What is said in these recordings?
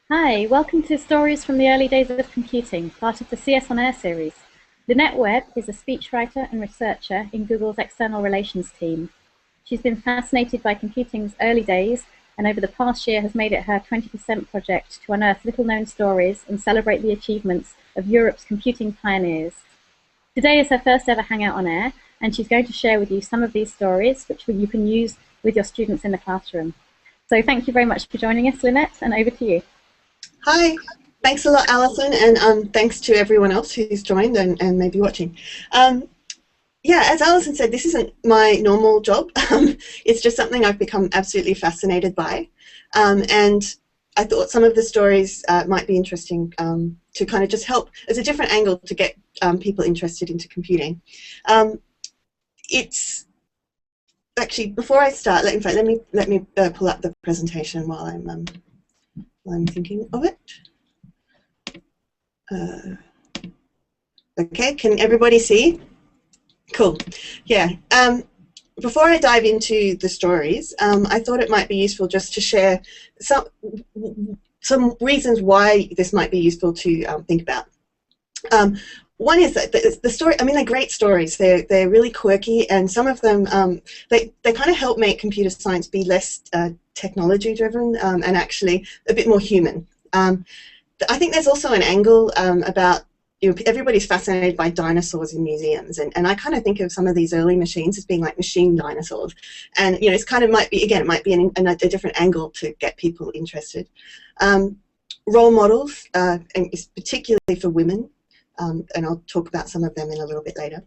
Hi, welcome to Stories from the Early Days of Computing, part of the CS on Air series. Lynette Webb is a speechwriter and researcher in Google's external relations team. She's been fascinated by computing's early days and over the past year has made it her 20% project to unearth little-known stories and celebrate the achievements of Europe's computing pioneers. Today is her first ever Hangout on Air, and she's going to share with you some of these stories which you can use with your students in the classroom. So thank you very much for joining us, Lynette, and over to you. Hi, thanks a lot, Alison, and thanks to everyone else who's joined and may be watching. Yeah, as Alison said, this isn't my normal job. It's just something I've become absolutely fascinated by, and I thought some of the stories might be interesting to kind of just help as a different angle to get people interested into computing. It's actually, before I start, in fact, let me pull up the presentation while I'm thinking of it. Okay, can everybody see? Cool. Yeah. Before I dive into the stories, I thought it might be useful just to share some reasons why this might be useful to think about. One is that the story, I mean, they're great stories. They're really quirky, and some of them, they kind of help make computer science be less technology-driven and actually a bit more human. I think there's also an angle about, everybody's fascinated by dinosaurs in museums, and I kind of think of some of these early machines as being like machine dinosaurs. And, it's kind of might be, again, it might be a different angle to get people interested. Role models, and particularly for women, and I'll talk about some of them in a little bit later.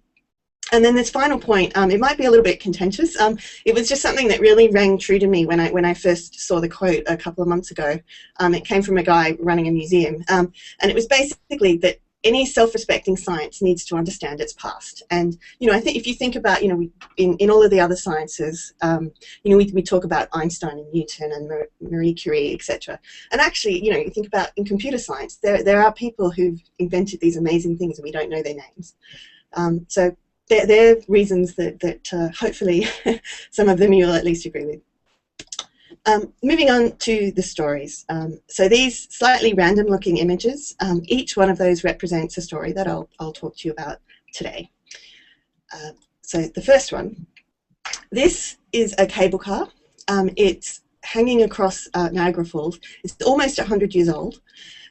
And then this final point, it might be a little bit contentious. It was just something that really rang true to me when I first saw the quote a couple of months ago. It came from a guy running a museum, and it was basically that any self-respecting science needs to understand its past. And I think if you think about in all of the other sciences, we talk about Einstein and Newton and Marie Curie, etc. And actually, you think about in computer science, there are people who've invented these amazing things and we don't know their names. So they're reasons that hopefully some of them you'll at least agree with. Moving on to the stories. So these slightly random looking images, each one of those represents a story that I'll talk to you about today. So the first one, this is a cable car. It's hanging across Niagara Falls. It's almost 100 years old.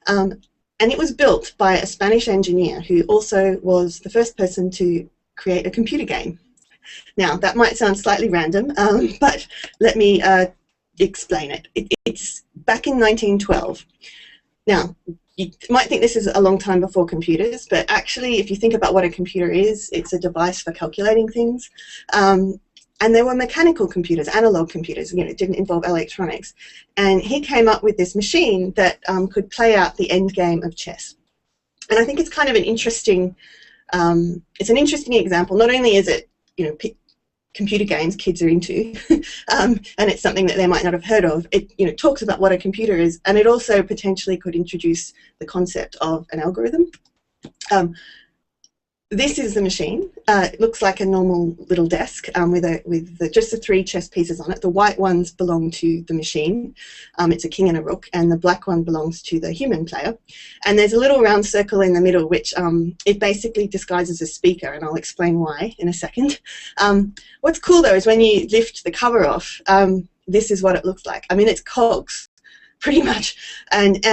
And it was built by a Spanish engineer who also was the first person to create a computer game. Now, that might sound slightly random, but let me explain it. It's back in 1912. Now, you might think this is a long time before computers, but actually, if you think about what a computer is, it's a device for calculating things. And there were mechanical computers, analog computers, it didn't involve electronics. And he came up with this machine that could play out the end game of chess. And I think it's kind of an interesting, it's an interesting example. Not only is it, computer games kids are into, and it's something that they might not have heard of. It talks about what a computer is, and it also potentially could introduce the concept of an algorithm. This is the machine. It looks like a normal little desk with just the 3 chess pieces on it. The white ones belong to the machine. It's a king and a rook, and the black one belongs to the human player. And there's a little round circle in the middle, which it basically disguises a speaker, and I'll explain why in a second. What's cool though is when you lift the cover off, this is what it looks like. I mean, it's cogs, pretty much, and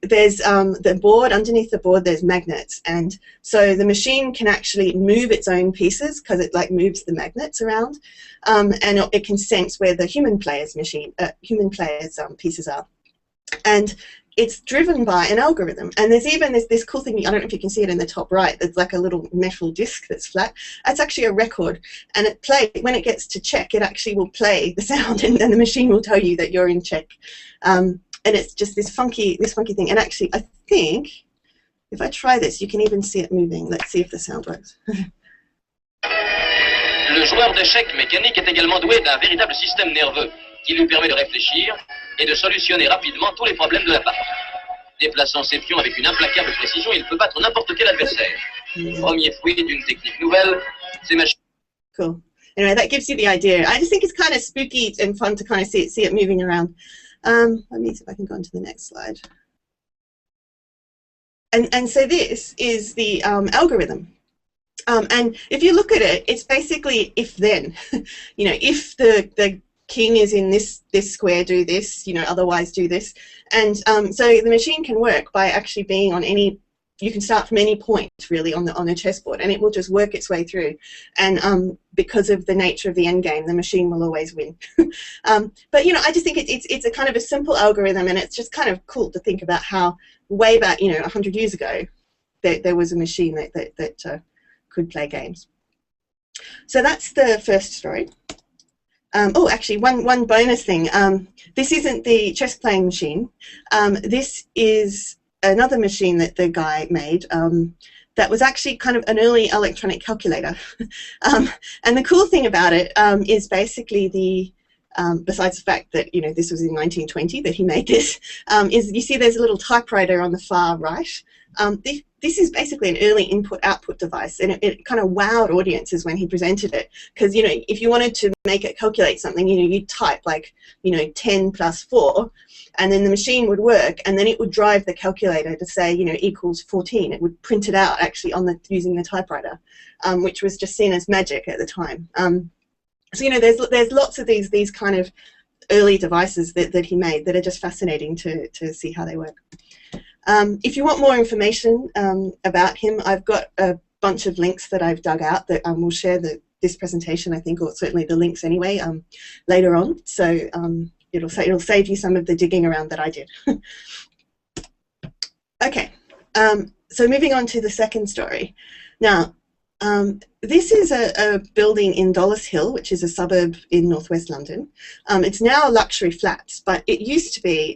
there's the board. Underneath the board there's magnets, and so the machine can actually move its own pieces because it moves the magnets around, and it can sense where the human player's pieces are, and it's driven by an algorithm. And there's even this cool thing, I don't know if you can see it in the top right, there's like a little metal disc that's flat. That's actually a record, and when it gets to check, it actually will play the sound, and the machine will tell you that you're in check. And it's just this funky thing. And actually, I think if I try this, you can even see it moving. Let's see if the sound works. Le joueur d'échecs mécanique est également doué d'un véritable système nerveux qui lui permet de réfléchir et de solutionner rapidement tous les problèmes de la partie. Déplaçant ses pions avec une implacable précision, il peut battre n'importe quel adversaire. Premier fruit d'une technique nouvelle, ces machines. Cool. Anyway, that gives you the idea. I just think it's kind of spooky and fun to kind of see it moving around. Let me see if I can go on to the next slide. And so this is the algorithm. And if you look at it, it's basically if-then. You know, if the king is in this square, do this, you know, otherwise do this. And so the machine can work by actually being on any, you can start from any point really on the chessboard, and it will just work its way through. And because of the nature of the end game, the machine will always win. But you know, I just think it's a kind of a simple algorithm, and it's just kind of cool to think about how way back, you know, 100 years ago, there was a machine that could play games. So that's the first story. Oh, actually, one bonus thing. This isn't the chess playing machine. This is another machine that the guy made that was actually kind of an early electronic calculator. And the cool thing about it is basically the, besides the fact that, you know, this was in 1920 that he made this, is you see there's a little typewriter on the far right. This is basically an early input-output device, and it kind of wowed audiences when he presented it, because, you know, if you wanted to make it calculate something, you know, you'd type like, you know, 10 plus 4, and then the machine would work, and then it would drive the calculator to say, you know, equals 14. It would print it out actually on using the typewriter, which was just seen as magic at the time. So, you know, there's lots of these kind of early devices that he made that are just fascinating to see how they work. If you want more information about him, I've got a bunch of links that I've dug out that will share this presentation, I think, or certainly the links anyway, later on. So it'll save you some of the digging around that I did. Okay, so moving on to the second story. Now, this is a building in Dollis Hill, which is a suburb in northwest London. It's now luxury flats, but it used to be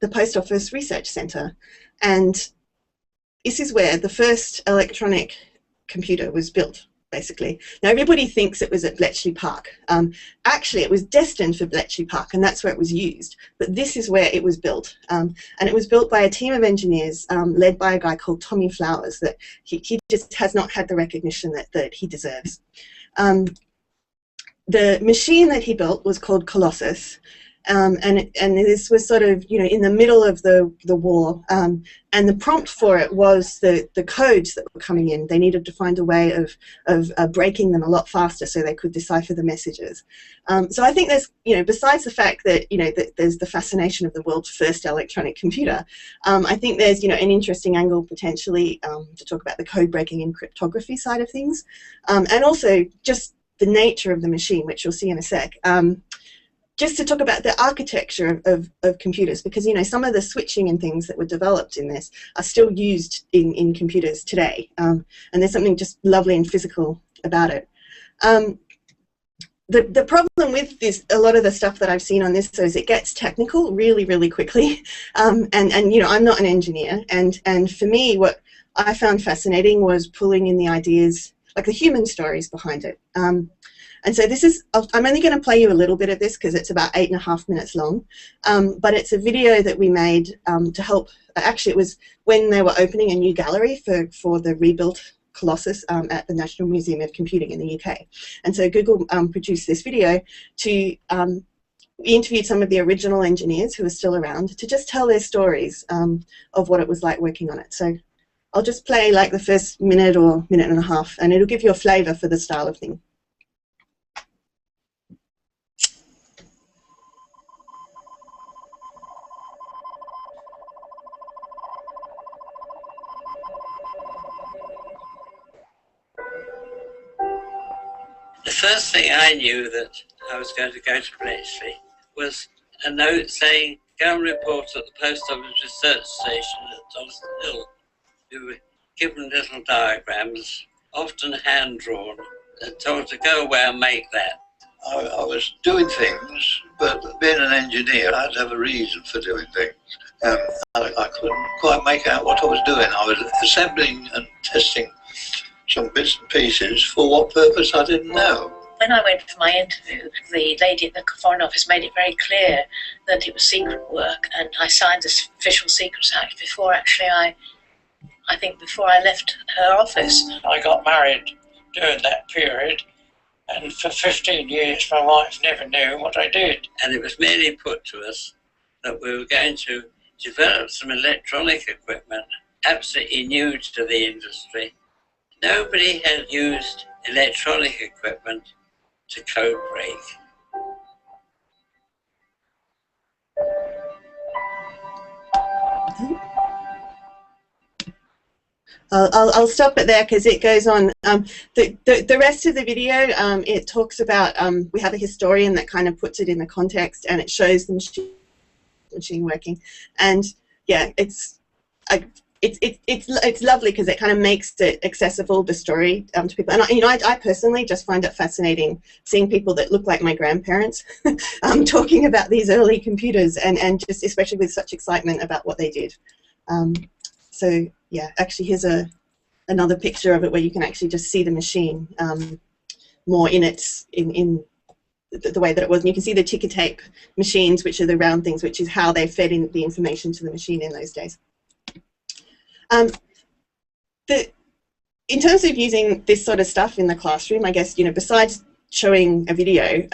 the Post Office Research Centre, and this is where the first electronic computer was built, basically. Now everybody thinks it was at Bletchley Park. Actually, it was destined for Bletchley Park, and that's where it was used, but this is where it was built. And it was built by a team of engineers led by a guy called Tommy Flowers that he just has not had the recognition that he deserves. The machine that he built was called Colossus. And this was sort of, you know, in the middle of the war, and the prompt for it was the codes that were coming in. They needed to find a way of breaking them a lot faster so they could decipher the messages. So I think there's, you know, besides the fact that, you know, that there's the fascination of the world's first electronic computer, I think there's, you know, an interesting angle potentially to talk about the code breaking and cryptography side of things, and also just the nature of the machine, which you'll see in a sec. Just to talk about the architecture of computers, because, you know, some of the switching and things that were developed in this are still used in computers today, and there's something just lovely and physical about it. The problem with this, a lot of the stuff that I've seen on this, is it gets technical really, really quickly, and you know, I'm not an engineer, and for me, what I found fascinating was pulling in the ideas, like the human stories behind it. And so this is, I'm only going to play you a little bit of this because it's about 8.5 minutes long, but it's a video that we made to help, actually it was when they were opening a new gallery for the rebuilt Colossus at the National Museum of Computing in the UK. And so Google produced this video to, we interviewed some of the original engineers who are still around to just tell their stories of what it was like working on it. So I'll just play like the first minute or minute and a half, and it'll give you a flavour for the style of thing. The first thing I knew that I was going to go to Bletchley was a note saying, go and report at the Post Office Research Station at Dollis Hill. We were given little diagrams, often hand-drawn, that told to go away and make that. I was doing things, but being an engineer, I had to have a reason for doing things. I couldn't quite make out what I was doing. I was assembling and testing some bits and pieces for what purpose I didn't know. When I went for my interview, the lady at the Foreign Office made it very clear that it was secret work, and I signed this Official Secrets Act before actually I think before I left her office. I got married during that period, and for 15 years my wife never knew what I did. And it was merely put to us that we were going to develop some electronic equipment absolutely new to the industry. Nobody had used electronic equipment to code break. I'll stop it there because it goes on. The rest of the video, it talks about, we have a historian that kind of puts it in the context, and it shows the machine working. And yeah, it's lovely because it kind of makes it accessible, the story, to people. And I personally just find it fascinating seeing people that look like my grandparents talking about these early computers, and just especially with such excitement about what they did. So yeah, actually here's another picture of it where you can actually just see the machine more in the way that it was. And you can see the ticker tape machines, which are the round things, which is how they fed in the information to the machine in those days. In terms of using this sort of stuff in the classroom, I guess, besides showing a video,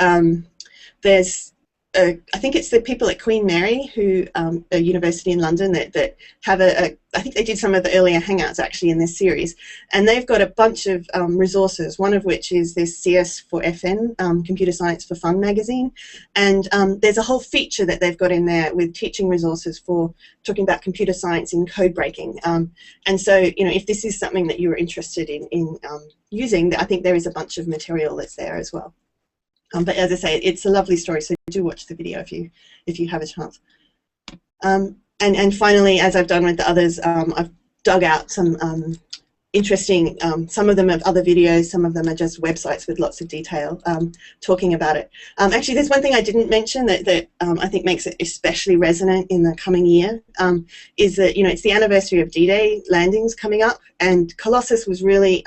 there's I think it's the people at Queen Mary, who a university in London, that have I think they did some of the earlier Hangouts actually in this series, and they've got a bunch of resources, one of which is this CS4FN, Computer Science for Fun magazine, and there's a whole feature that they've got in there with teaching resources for talking about computer science in code breaking, and so, if this is something that you're interested in using, I think there is a bunch of material that's there as well. But as I say, it's a lovely story, so do watch the video if you have a chance. And finally, as I've done with the others, I've dug out some interesting, some of them have other videos, some of them are just websites with lots of detail talking about it. Actually, there's one thing I didn't mention that I think makes it especially resonant in the coming year, is that, it's the anniversary of D-Day landings coming up, and Colossus was really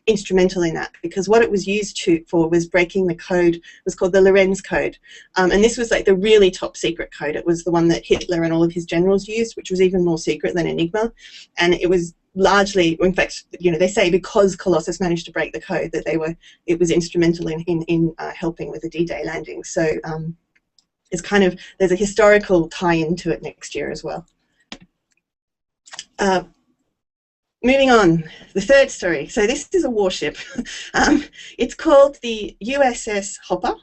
instrumental in that, because what it was used for was breaking the code. It was called the Lorenz code, and this was like the really top secret code. It was the one that Hitler and all of his generals used, which was even more secret than Enigma, and it was largely, in fact, they say because Colossus managed to break the code that it was instrumental in helping with the D-Day landing. So it's kind of, there's a historical tie-in to it next year as well. Moving on, the third story. So this is a warship. It's called the USS Hopper.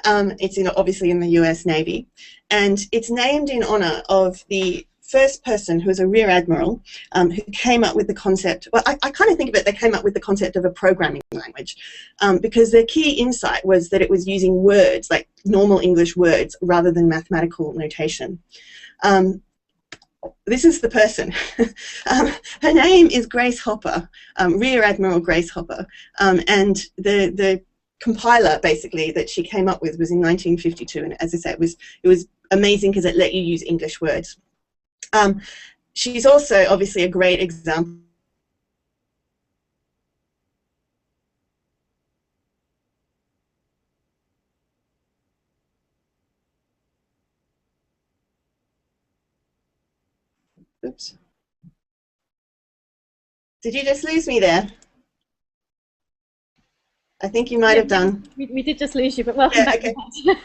It's obviously in the US Navy, and it's named in honor of the first person who was a rear admiral who came up with the concept. Well, I kind of think of it, they came up with the concept of a programming language, because their key insight was that it was using words, like normal English words, rather than mathematical notation. This is the person. Her name is Grace Hopper, Rear Admiral Grace Hopper, and the compiler basically that she came up with was in 1952, and as I said, it was amazing because it let you use English words. She's also obviously a great example . Oops. Did you just lose me there? I think you might have done. We did just lose you, but welcome back. Okay.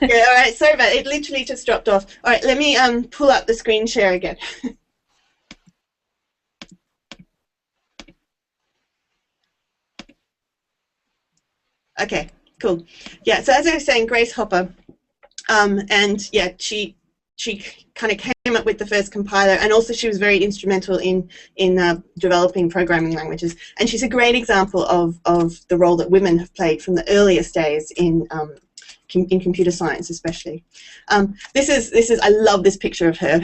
Yeah, all right, sorry about it. It literally just dropped off. All right, let me pull up the screen share again. Okay, cool. Yeah, so as I was saying, Grace Hopper, and yeah, she kind of came up with the first compiler, and also she was very instrumental in developing programming languages. And she's a great example of the role that women have played from the earliest days in computer science, especially. This is I love this picture of her.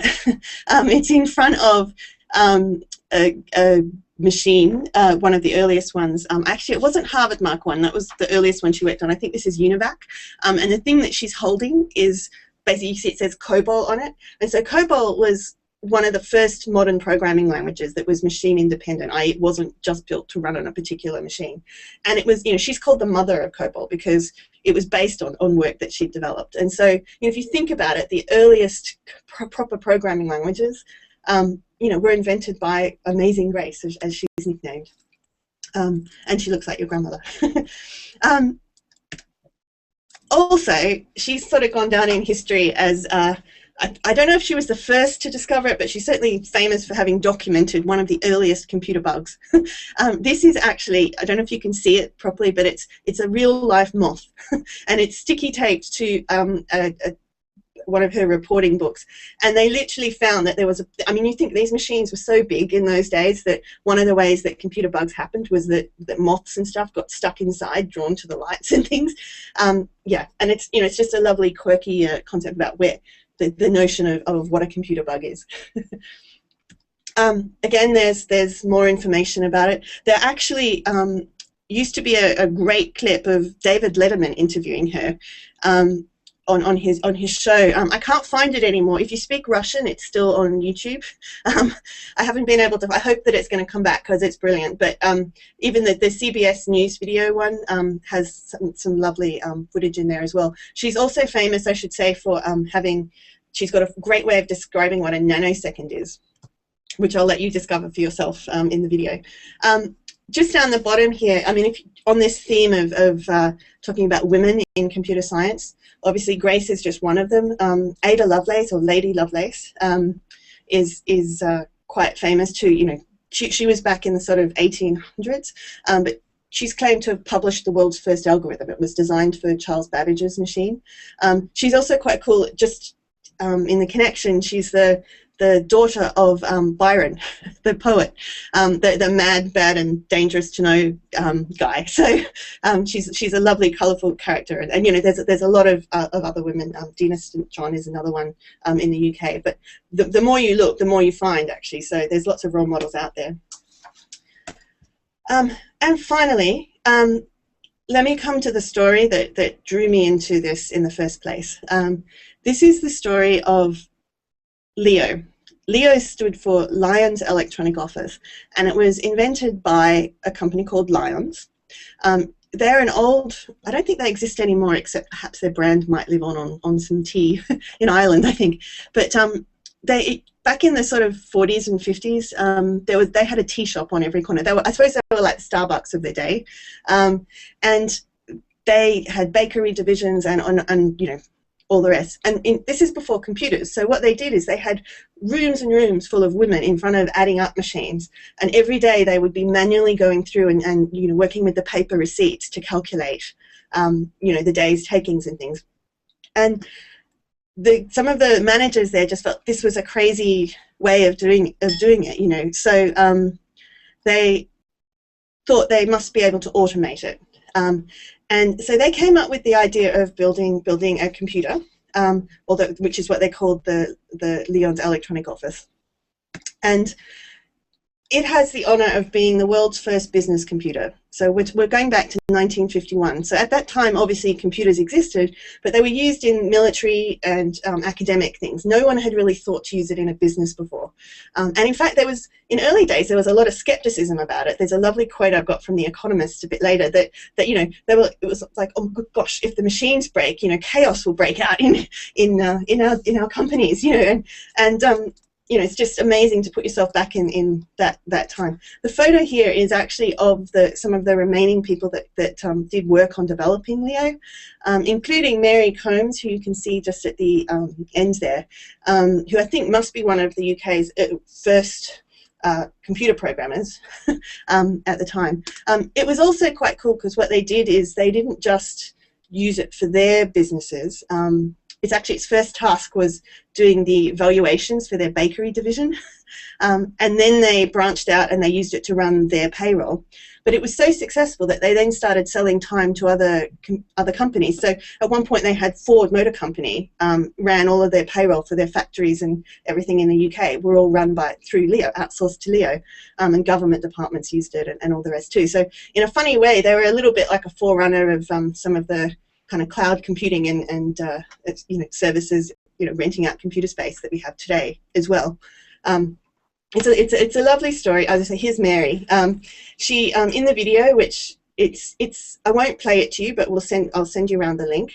It's in front of a machine, one of the earliest ones. Actually, it wasn't Harvard Mark I. That was the earliest one she worked on. I think this is UNIVAC. And the thing that she's holding is basically, you see it says COBOL on it. And so COBOL was one of the first modern programming languages that was machine independent. It wasn't just built to run on a particular machine. And it was, she's called the mother of COBOL because it was based on work that she'd developed. And so, if you think about it, the earliest proper programming languages, were invented by Amazing Grace, as she's nicknamed. And she looks like your grandmother. Also, she's sort of gone down in history as I don't know if she was the first to discover it, but she's certainly famous for having documented one of the earliest computer bugs. This is actually, I don't know if you can see it properly, but it's a real life moth, and it's sticky taped to one of her reporting books, and they literally found that there was I mean, you think these machines were so big in those days that one of the ways that computer bugs happened was that moths and stuff got stuck inside, drawn to the lights and things. Yeah, and it's, you know, it's just a lovely quirky concept about where the notion of what a computer bug is. Again, there's more information about it. There actually used to be a great clip of David Letterman interviewing her on his show. I can't find it anymore. If you speak Russian, it's still on YouTube. I haven't been able to. I hope that it's going to come back because it's brilliant. But even the CBS News video one has some lovely footage in there as well. She's also famous, I should say, for she's got a great way of describing what a nanosecond is, which I'll let you discover for yourself in the video. Just down the bottom here, I mean, on this theme of talking about women in computer science, obviously Grace is just one of them. Ada Lovelace, or Lady Lovelace, is quite famous too. You know, she was back in the sort of 1800s, but she's claimed to have published the world's first algorithm. It was designed for Charles Babbage's machine. She's also quite cool. Just in the connection, she's the daughter of Byron, the poet, the mad, bad, and dangerous to know guy. So she's a lovely, colourful character, and you know, there's a lot of other women. Dina St John is another one in the UK. But the more you look, the more you find, actually. So there's lots of role models out there. And finally, let me come to the story that drew me into this in the first place. This is the story of LEO. LEO stood for Lions Electronic Office, and it was invented by a company called Lions. They're an old, I don't think they exist anymore, except perhaps their brand might live on some tea in Ireland, I think. But back in the sort of 40s and 50s, they had a tea shop on every corner. I suppose they were like the Starbucks of their day, and they had bakery divisions and you know, all the rest. And this is before computers. So what they did is they had rooms and rooms full of women in front of adding up machines. And every day they would be manually going through and you know, working with the paper receipts to calculate, you know, the day's takings and things. And some of the managers there just felt this was a crazy way of doing it, you know. So they thought they must be able to automate it. And so they came up with the idea of building a computer, which is what they called the Lions Electronic Office. And it has the honor of being the world's first business computer. So we're going back to 1951. So at that time, obviously, computers existed, but they were used in military and academic things. No one had really thought to use it in a business before. And in fact, in early days, there was a lot of skepticism about it. There's a lovely quote I've got from The Economist a bit later that you know, it was like, oh gosh, if the machines break, you know, chaos will break out in our companies, you know, and you know, it's just amazing to put yourself back in that time. The photo here is actually of some of the remaining people that did work on developing LEO, including Mary Combs, who you can see just at the end there, who I think must be one of the UK's first computer programmers at the time. It was also quite cool because what they did is they didn't just use it for their businesses. Its first task was doing the valuations for their bakery division, and then they branched out and they used it to run their payroll. But it was so successful that they then started selling time to other companies. So at one point they had Ford Motor Company ran all of their payroll for their factories and everything in the UK were all run through LEO, outsourced to LEO, and government departments used it and all the rest too. So in a funny way, they were a little bit like a forerunner of some of the kind of cloud computing and you know, services, you know, renting out computer space that we have today as well. It's a lovely story. As I say, here's Mary. She in the video, which I won't play it to you, but I'll send you around the link.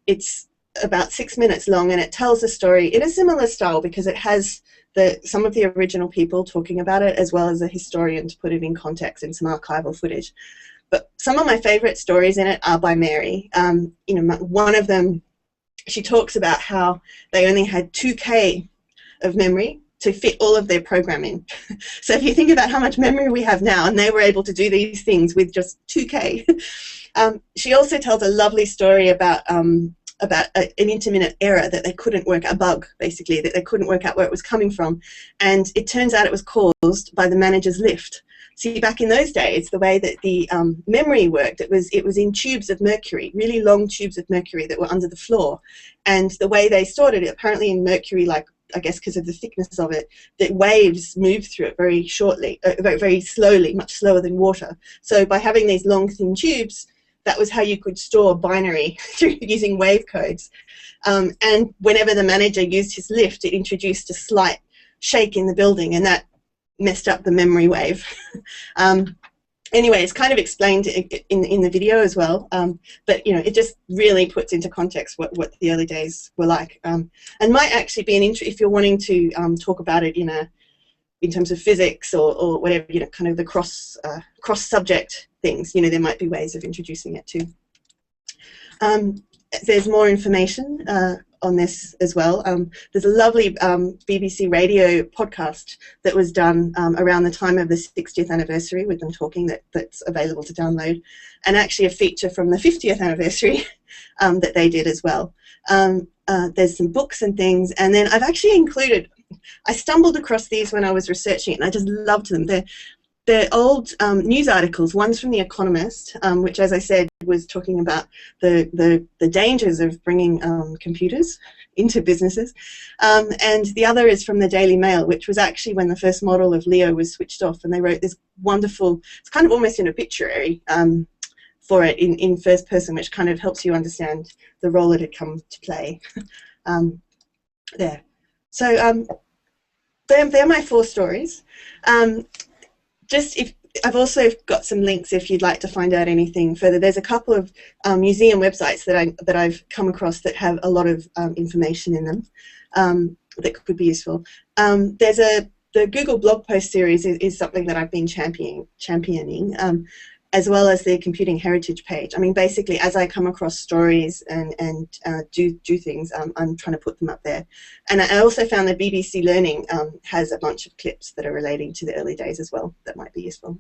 It's about 6 minutes long, and it tells a story in a similar style because it has some of the original people talking about it, as well as a historian to put it in context and some archival footage. But some of my favorite stories in it are by Mary. You know, one of them she talks about how they only had 2K of memory to fit all of their programming. So if you think about how much memory we have now, and they were able to do these things with just 2K. She also tells a lovely story about an intermittent error that they couldn't work, a bug basically, that they couldn't work out where it was coming from. And it turns out it was caused by the manager's lift. See, back in those days, the way that the memory worked, it was in tubes of mercury, really long tubes of mercury that were under the floor. And the way they stored it, apparently in mercury, like, I guess because of the thickness of it, that waves move through it very shortly, very slowly, much slower than water. So by having these long, thin tubes, that was how you could store binary through using wave codes. And whenever the manager used his lift, it introduced a slight shake in the building, and that messed up the memory wave. Anyway, it's kind of explained in the video as well, but you know, it just really puts into context what the early days were like, and might actually be an if you're wanting to talk about it in terms of physics or whatever, you know, kind of the cross subject things. You know, there might be ways of introducing it too. There's more information on this as well. There's a lovely BBC radio podcast that was done around the time of the 60th anniversary with them talking, that's available to download, and actually a feature from the 50th anniversary that they did as well. There's some books and things, and then I've actually included, I stumbled across these when I was researching it, and I just loved them. They're old news articles. One's from The Economist, which, as I said, was talking about the dangers of bringing computers into businesses. And the other is from the Daily Mail, which was actually when the first model of Leo was switched off, and they wrote this wonderful, it's kind of almost an obituary for it in first person, which kind of helps you understand the role it had come to play. There. So they're my 4 stories. I've also got some links if you'd like to find out anything further. There's a couple of museum websites that I've come across that have a lot of information in them that could be useful. The Google blog post series is something that I've been championing, as well as the Computing Heritage page. I mean, basically, as I come across stories and do things, I'm trying to put them up there. And I also found that BBC Learning has a bunch of clips that are relating to the early days as well that might be useful.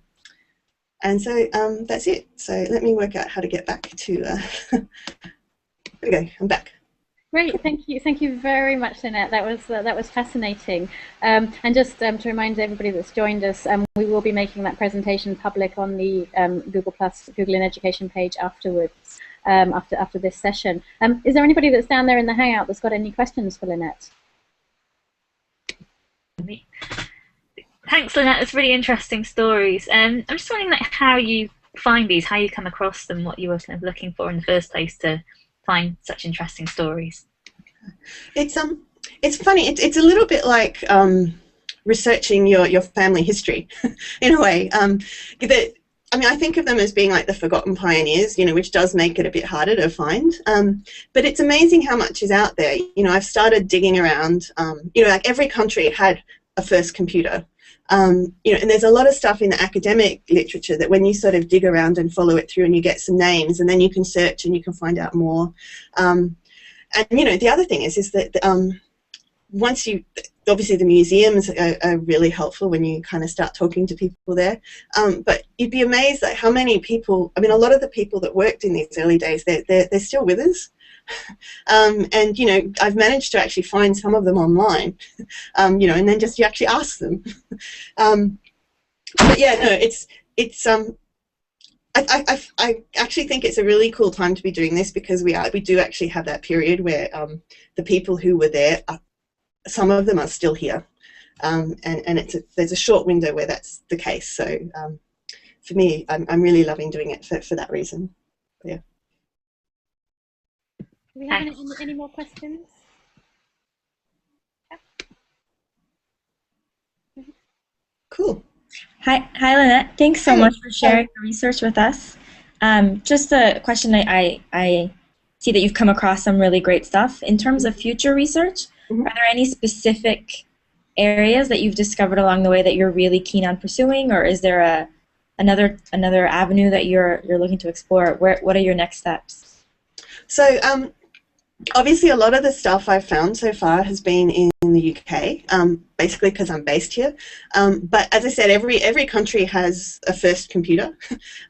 And so that's it. So let me work out how to get back to, there we go, I'm back. Great, thank you very much, Lynette. That was fascinating. And just to remind everybody that's joined us, we will be making that presentation public on the Google in Education page afterwards, after this session. Is there anybody that's down there in the Hangout that's got any questions for Lynette? Thanks, Lynette. It's really interesting stories. I'm just wondering, like, how you find these, how you come across them, what you were kind of looking for in the first place to find such interesting stories. It's funny. It's a little bit like researching your family history, in a way. I mean, I think of them as being like the forgotten pioneers, you know, which does make it a bit harder to find. But it's amazing how much is out there. You know, I've started digging around. You know, like every country had a first computer. You know, and there's a lot of stuff in the academic literature that when you sort of dig around and follow it through and you get some names, and then you can search and you can find out more. And you know, the other thing is that once you, obviously the museums are really helpful when you kind of start talking to people there, but you'd be amazed at how many people, I mean, a lot of the people that worked in these early days, they're still with us. And you know, I've managed to actually find some of them online, you know, and then just you actually ask them. But yeah, no, it's I actually think it's a really cool time to be doing this, because we do actually have that period where the people who were there, some of them are still here, and there's a short window where that's the case. So for me, I'm really loving doing it for that reason. Yeah. Do we have any more questions? Yeah. Cool. Hi, Lynette. Thanks so much for sharing the research with us. Just a question, I see that you've come across some really great stuff. In terms of future research, are there any specific areas that you've discovered along the way that you're really keen on pursuing, or is there another avenue that you're looking to explore? What are your next steps? So Obviously, a lot of the stuff I've found so far has been in the UK, basically because I'm based here. But as I said, every country has a first computer,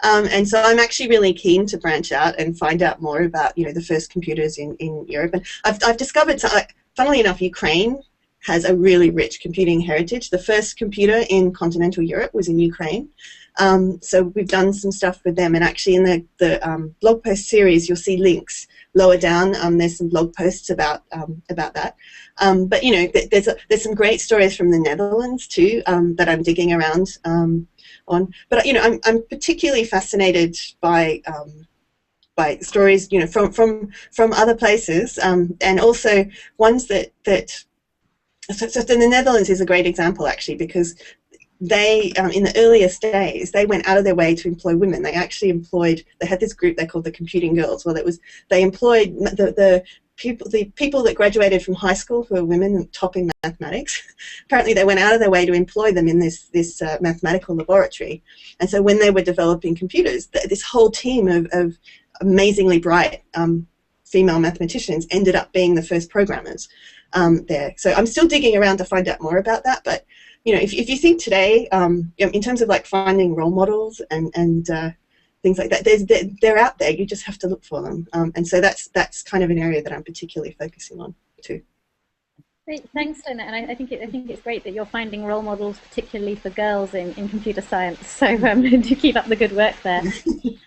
and so I'm actually really keen to branch out and find out more about the first computers in Europe. And I've discovered, funnily enough, Ukraine has a really rich computing heritage. The first computer in continental Europe was in Ukraine. So we've done some stuff with them, and actually in the blog post series you'll see links lower down. There's some blog posts about that. But there's some great stories from the Netherlands too that I'm digging around on. But I'm particularly fascinated by stories from other places, and also ones that so the Netherlands is a great example actually, because they, in the earliest days, they went out of their way to employ women. They actually they had this group they called the Computing Girls. Well, they employed the people that graduated from high school who were women top in mathematics. Apparently they went out of their way to employ them in this mathematical laboratory. And so when they were developing computers, this whole team of amazingly bright female mathematicians ended up being the first programmers there. So I'm still digging around to find out more about that, but if you think today, in terms of like finding role models and things like that, they're out there. You just have to look for them, and so that's kind of an area that I'm particularly focusing on too. Great, thanks, Lynette. And I think it's great that you're finding role models, particularly for girls in computer science. So do keep up the good work there.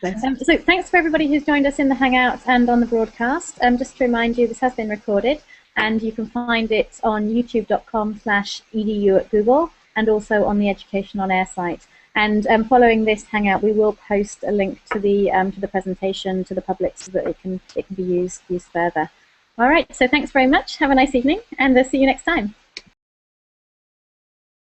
Thanks. So thanks for everybody who's joined us in the Hangout and on the broadcast. Just to remind you, this has been recorded, and you can find it on youtube.com/edu@Google, and also on the Education on Air site. And following this Hangout, we will post a link to the presentation to the public so that it can be used further. All right, so thanks very much. Have a nice evening, and see you next time.